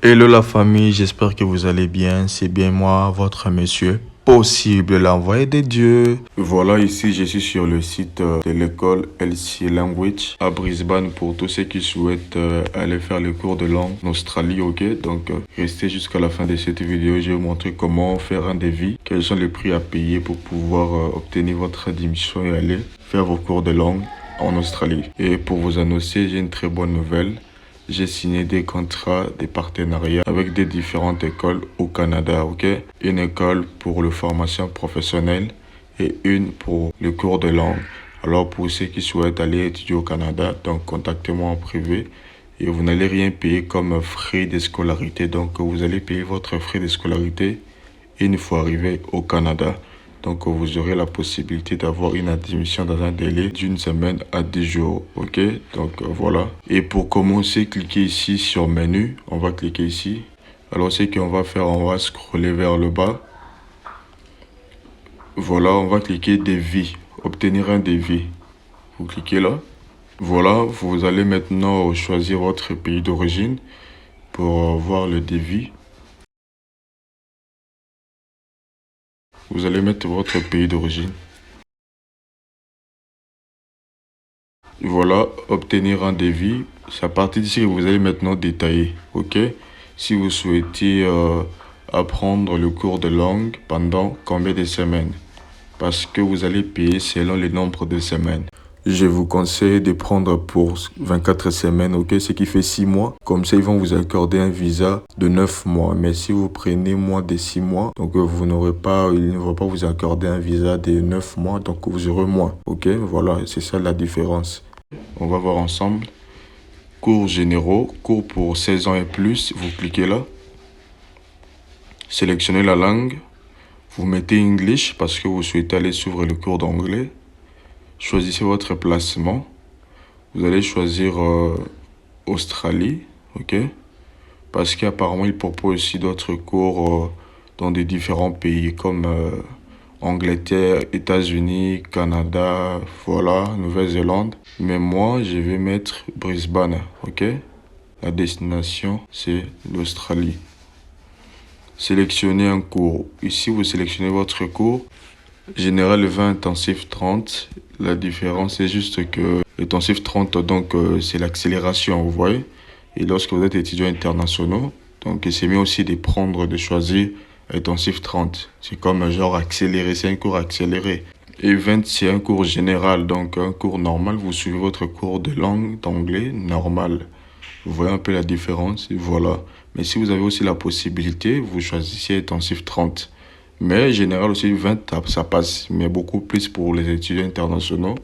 Hello la famille, j'espère que vous allez bien. C'est bien moi, votre monsieur. Possible, l'envoyé de Dieu. Voilà, ici je suis sur le site de l'école LC Language à Brisbane pour tous ceux qui souhaitent aller faire le cours de langue en Australie, ok? Donc restez jusqu'à la fin de cette vidéo, je vais vous montrer comment faire un devis, quels sont les prix à payer pour pouvoir obtenir votre admission et aller faire vos cours de langue en Australie. Et pour vous annoncer, j'ai une très bonne nouvelle. J'ai signé des contrats, des partenariats avec des différentes écoles au Canada, ok? Une école pour la formation professionnelle et une pour le cours de langue. Alors pour ceux qui souhaitent aller étudier au Canada, donc contactez-moi en privé et vous n'allez rien payer comme frais de scolarité. Donc vous allez payer votre frais de scolarité une fois arrivé au Canada. Donc, vous aurez la possibilité d'avoir une admission dans un délai d'une semaine à 10 jours. Ok? Donc, voilà. Et pour commencer, cliquez ici sur menu. On va cliquer ici. Alors, ce qu'on va faire, on va scroller vers le bas. Voilà, on va cliquer devis. Obtenir un devis. Vous cliquez là. Voilà, vous allez maintenant choisir votre pays d'origine pour voir le devis. Vous allez mettre votre pays d'origine. Voilà, obtenir un devis. C'est à partir d'ici que vous allez maintenant détailler, ok? Si vous souhaitez apprendre le cours de langue pendant combien de semaines? Parce que vous allez payer selon le nombre de semaines. Je vous conseille de prendre pour 24 semaines, ok? Ce qui fait 6 mois. Comme ça, ils vont vous accorder un visa de 9 mois. Mais si vous prenez moins de 6 mois, donc vous n'aurez pas, ils ne vont pas vous accorder un visa de 9 mois, donc vous aurez moins, ok? Voilà, c'est ça la différence. On va voir ensemble. Cours généraux, cours pour 16 ans et plus. Vous cliquez là. Sélectionnez la langue. Vous mettez English parce que vous souhaitez aller suivre le cours d'anglais. Choisissez votre placement. Vous allez choisir Australie, ok? Parce qu'apparemment, ils proposent aussi d'autres cours dans des différents pays comme Angleterre, États-Unis, Canada, voilà, Nouvelle-Zélande. Mais moi, je vais mettre Brisbane, ok? La destination, c'est l'Australie. Sélectionnez un cours. Ici, vous sélectionnez votre cours. Général 20, intensif 30. La différence, c'est juste que l'intensif 30, donc, c'est l'accélération, vous voyez? Et lorsque vous êtes étudiant international, donc, c'est mieux aussi de choisir intensif 30. C'est comme genre accéléré, c'est un cours accéléré. Et 20, c'est un cours général, donc un cours normal. Vous suivez votre cours de langue, d'anglais, normal. Vous voyez un peu la différence, et voilà. Mais si vous avez aussi la possibilité, vous choisissez intensif 30. Mais général aussi 20, ça passe. Mais beaucoup plus pour les étudiants internationaux,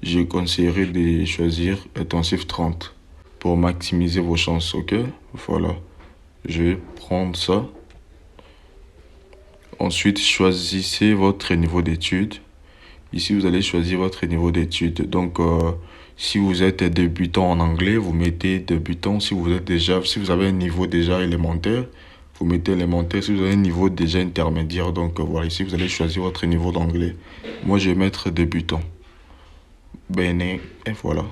je conseillerais de choisir intensif 30 pour maximiser vos chances, ok? Voilà. Je vais prendre ça. Ensuite, choisissez votre niveau d'études. Ici, vous allez choisir votre niveau d'études. Donc, si vous êtes débutant en anglais, vous mettez débutant. Si vous avez un niveau déjà élémentaire, vous mettez élémentaire. Si vous avez un niveau déjà intermédiaire, donc voilà, ici, vous allez choisir votre niveau d'anglais. Moi, je vais mettre débutant. Bene, et voilà.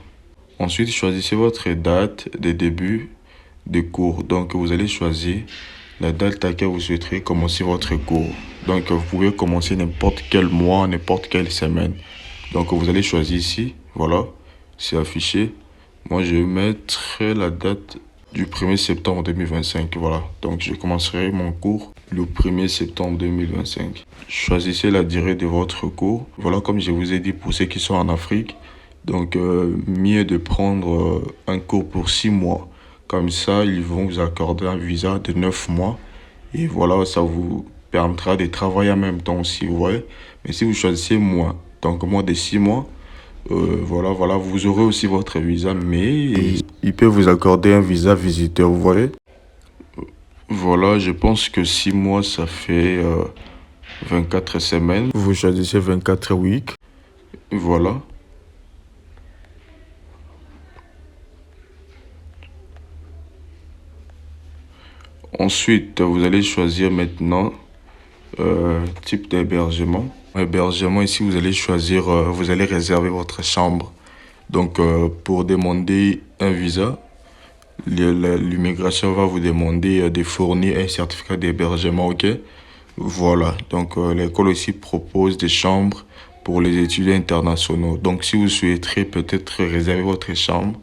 Ensuite, choisissez votre date de début de cours. Donc, vous allez choisir la date à laquelle vous souhaiterez commencer votre cours. Donc, vous pouvez commencer n'importe quel mois, n'importe quelle semaine. Donc, vous allez choisir ici. Voilà, c'est affiché. Moi, je vais mettre la date du 1er septembre 2025. Voilà, donc je commencerai mon cours le 1er septembre 2025. Choisissez la durée de votre cours. Voilà, comme je vous ai dit, pour ceux qui sont en Afrique, donc mieux de prendre un cours pour 6 mois. Comme ça, ils vont vous accorder un visa de 9 mois. Et voilà, ça vous permettra de travailler en même temps aussi, vous voyez. Mais si vous choisissez moins, donc moins de 6 mois, voilà, vous aurez aussi votre visa, mais il peut vous accorder un visa visiteur, vous voyez. Voilà, je pense que 6 mois, ça fait 24 semaines. Vous choisissez 24 weeks. Voilà. Ensuite, vous allez choisir maintenant type d'hébergement. Hébergement, ici, vous allez choisir, vous allez réserver votre chambre. Donc, pour demander un visa, l'immigration va vous demander de fournir un certificat d'hébergement, ok? Voilà, donc l'école aussi propose des chambres pour les étudiants internationaux. Donc si vous souhaiterez peut-être réserver votre chambre,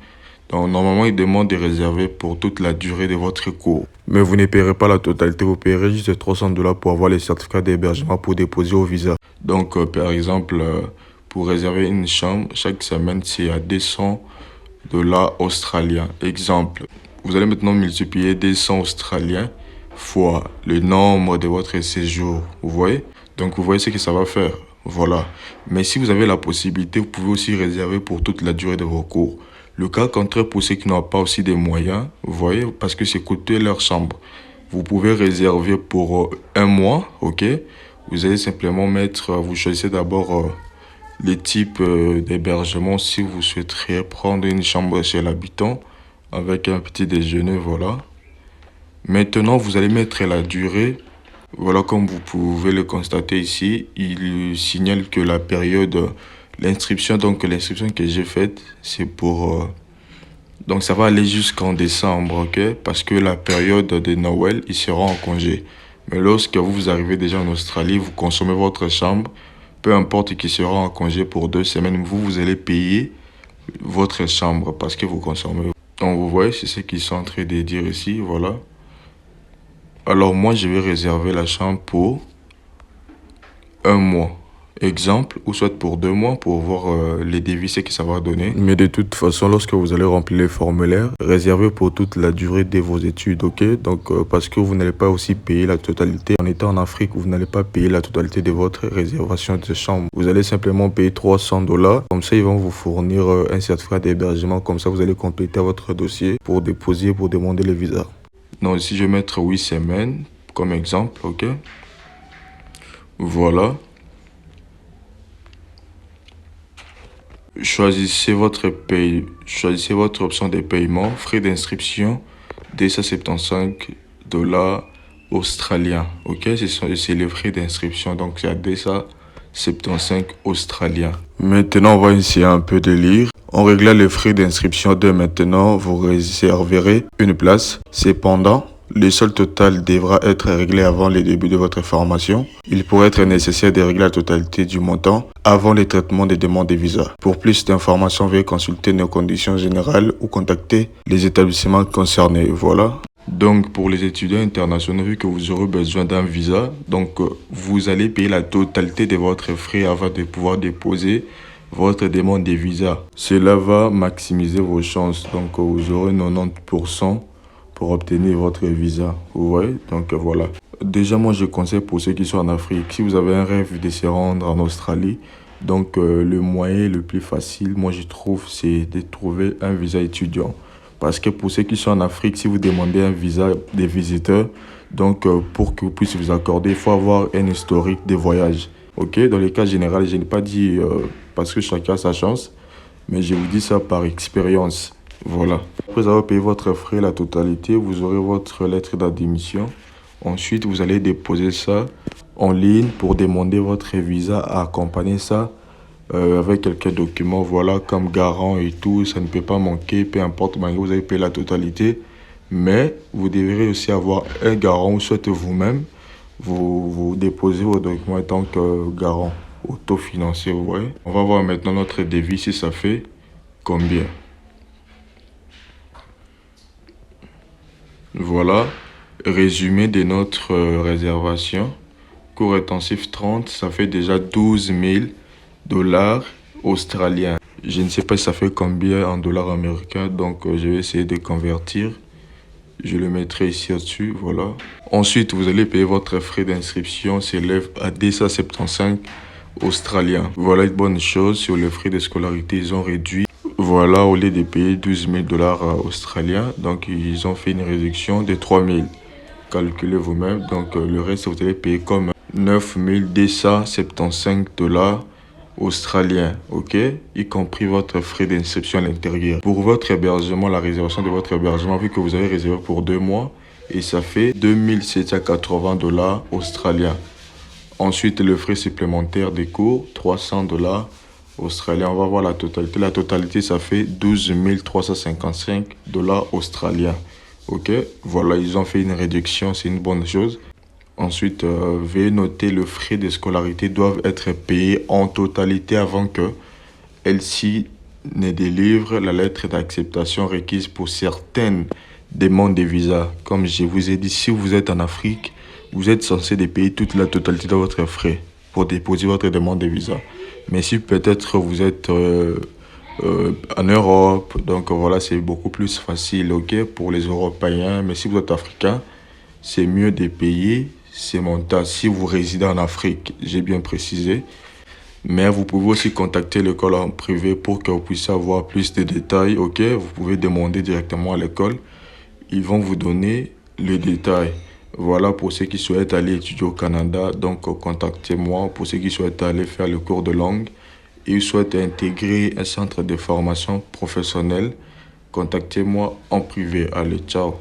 donc normalement ils demandent de réserver pour toute la durée de votre cours. Mais vous ne paierez pas la totalité, vous paierez juste $300 pour avoir les certificats d'hébergement pour déposer au visa. Donc par exemple, pour réserver une chambre, chaque semaine c'est à $200 australiens. Exemple, vous allez maintenant multiplier 200 australiens fois le nombre de votre séjour. Vous voyez? Donc vous voyez ce que ça va faire. Voilà. Mais si vous avez la possibilité, vous pouvez aussi réserver pour toute la durée de vos cours. Le cas contraire pour ceux qui n'ont pas aussi des moyens, vous voyez, parce que c'est coûteux leur chambre. Vous pouvez réserver pour un mois, ok? Vous allez simplement mettre, vous choisissez d'abord les types d'hébergement si vous souhaiteriez prendre une chambre chez l'habitant avec un petit déjeuner, voilà. Maintenant, vous allez mettre la durée. Voilà, comme vous pouvez le constater ici, il signale que la période, l'inscription, donc l'inscription que j'ai faite, c'est pour... donc ça va aller jusqu'en décembre, ok? Parce que la période de Noël, il sera en congé. Mais lorsque vous arrivez déjà en Australie, vous consommez votre chambre, peu importe qui sera en congé pour 2 semaines, vous allez payer votre chambre parce que vous consommez. Donc vous voyez, c'est ce qu'ils sont en train de dire ici, voilà. Alors moi, je vais réserver la chambre pour un mois. Exemple, ou soit pour 2 mois pour voir les devis, ce que ça va donner. Mais de toute façon, lorsque vous allez remplir les formulaires, réservez pour toute la durée de vos études, ok? Donc, parce que vous n'allez pas aussi payer la totalité. En étant en Afrique, vous n'allez pas payer la totalité de votre réservation de chambre. Vous allez simplement payer $300. Comme ça, ils vont vous fournir un certificat d'hébergement. Comme ça, vous allez compléter votre dossier pour déposer, pour demander le visa. Donc, ici, je vais mettre 8 semaines comme exemple, ok? Voilà. Choisissez votre option de paiement, frais d'inscription, $275 australiens. Ok, c'est les frais d'inscription, donc c'est à $275 australiens. Maintenant, on va essayer un peu de lire. En réglant les frais d'inscription de maintenant, vous réserverez une place. Cependant, le solde total devra être réglé avant le début de votre formation. Il pourrait être nécessaire de régler la totalité du montant avant le traitement des demandes de visa. Pour plus d'informations, veuillez consulter nos conditions générales ou contacter les établissements concernés. Voilà. Donc pour les étudiants internationaux, vu que vous aurez besoin d'un visa, donc vous allez payer la totalité de votre frais avant de pouvoir déposer votre demande de visa. Cela va maximiser vos chances. Donc vous aurez 90% pour obtenir votre visa. Vous voyez? Donc voilà. Déjà, moi, je conseille pour ceux qui sont en Afrique, si vous avez un rêve de se rendre en Australie, donc le moyen le plus facile, moi, je trouve, c'est de trouver un visa étudiant. Parce que pour ceux qui sont en Afrique, si vous demandez un visa des visiteurs, donc pour que vous puissiez vous accorder, il faut avoir un historique de voyage. Ok? Dans le cas général, je n'ai pas dit parce que chacun a sa chance, mais je vous dis ça par expérience. Voilà. Après avoir payé votre frais, la totalité, vous aurez votre lettre d'admission. Ensuite, vous allez déposer ça en ligne pour demander votre visa, à accompagner ça avec quelques documents, voilà, comme garant et tout. Ça ne peut pas manquer, peu importe, malgré que vous avez payé la totalité. Mais vous devrez aussi avoir un garant, ou soit vous-même, vous déposez vos documents en tant que garant autofinancé, vous voyez. On va voir maintenant notre devis, si ça fait combien. Voilà, résumé de notre réservation. Coût intensif 30, ça fait déjà $12 000 australiens. Je ne sais pas si ça fait combien en dollars américains, donc je vais essayer de convertir. Je le mettrai ici au-dessus, voilà. Ensuite, vous allez payer votre frais d'inscription, s'élève à $275 australiens. Voilà une bonne chose, sur les frais de scolarité, ils ont réduit. Voilà, au lieu de payer $12 000 australiens, donc ils ont fait une réduction de 3 000. Calculez vous-même, donc le reste vous allez payer comme $9 275 australiens, ok, y compris votre frais d'inscription à l'intérieur. Pour votre hébergement, la réservation de votre hébergement, vu que vous avez réservé pour 2 mois, et ça fait $2780 australiens. Ensuite, le frais supplémentaire des cours, $300 australiens. On va voir la totalité. La totalité, ça fait 12 355 dollars australiens. Ok, voilà, ils ont fait une réduction, c'est une bonne chose. Ensuite, veuillez noter le frais de scolarité doivent être payés en totalité avant que LC ne délivre la lettre d'acceptation requise pour certaines demandes de visa. Comme je vous ai dit, si vous êtes en Afrique, vous êtes censé de payer toute la totalité de votre frais pour déposer votre demande de visa. Mais si peut-être vous êtes en Europe, donc voilà, c'est beaucoup plus facile, ok, pour les Européens. Mais si vous êtes africain, c'est mieux de payer ces montants si vous résidez en Afrique, j'ai bien précisé. Mais vous pouvez aussi contacter l'école en privé pour que vous puissiez avoir plus de détails, ok? Vous pouvez demander directement à l'école. Ils vont vous donner les détails. Voilà pour ceux qui souhaitent aller étudier au Canada. Donc, contactez-moi pour ceux qui souhaitent aller faire le cours de langue et souhaitent intégrer un centre de formation professionnelle. Contactez-moi en privé. Allez, ciao.